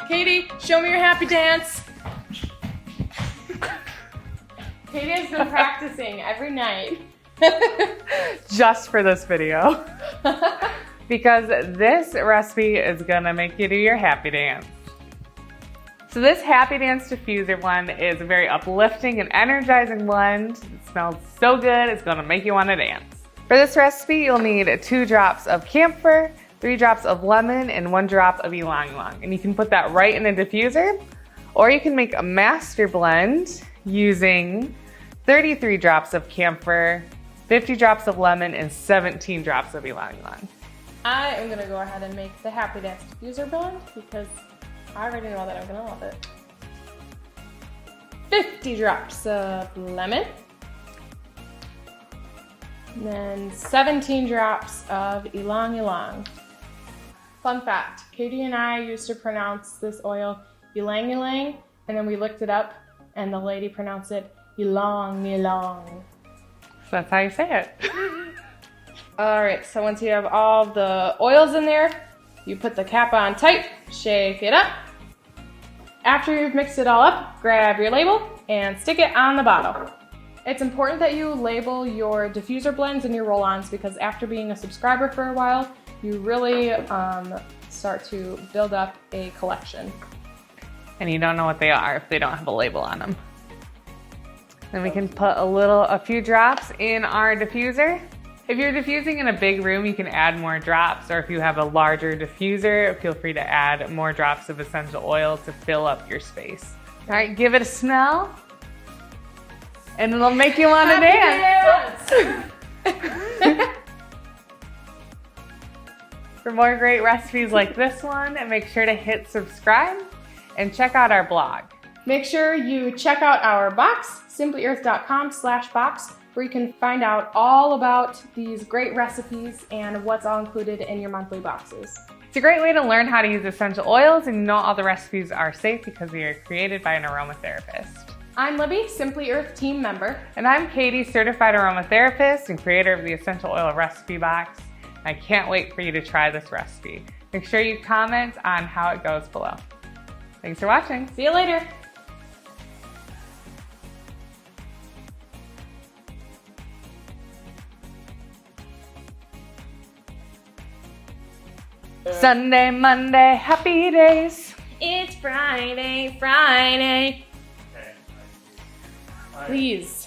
Katie, show me your happy dance. Katie has been practicing every night. Just for this video. Because this recipe is gonna make you do your happy dance. So this Happy Dance Diffuser Blend is a very uplifting and energizing blend. It smells so good, it's gonna make you wanna dance. For this recipe, you'll need 2 drops of camphor, 3 drops of lemon, and 1 drop of Ylang-Ylang. And you can put that right in a diffuser, or you can make a master blend using 33 drops of camphor, 50 drops of lemon, and 17 drops of Ylang-Ylang. I am gonna go ahead and make the Happy Dance Diffuser Blend because I already know that I'm gonna love it. 50 drops of lemon. And then 17 drops of Ylang-Ylang. Fun fact, Katie and I used to pronounce this oil Ylang-Ylang, and then we looked it up and the lady pronounced it Ylang-Ylang. So that's how you say it. All right, so once you have all the oils in there, you put the cap on tight, shake it up. After you've mixed it all up, grab your label and stick it on the bottle. It's important that you label your diffuser blends and your roll-ons because after being a subscriber for a while, you really start to build up a collection. And you don't know what they are if they don't have a label on them. Then we can put a few drops in our diffuser. If you're diffusing in a big room, you can add more drops, or if you have a larger diffuser, feel free to add more drops of essential oil to fill up your space. All right, give it a smell, and it'll make you want to dance. For more great recipes like this one, make sure to hit subscribe and check out our blog. Make sure you check out our box, simplyearth.com/box, where you can find out all about these great recipes and what's all included in your monthly boxes. It's a great way to learn how to use essential oils and know all the recipes are safe because they are created by an aromatherapist. I'm Libby, Simply Earth team member. And I'm Katie, certified aromatherapist and creator of the Essential Oil Recipe Box. I can't wait for you to try this recipe. Make sure you comment on how it goes below. Thanks for watching. See you later. Sunday, Monday, happy days. It's Friday, Friday. Please.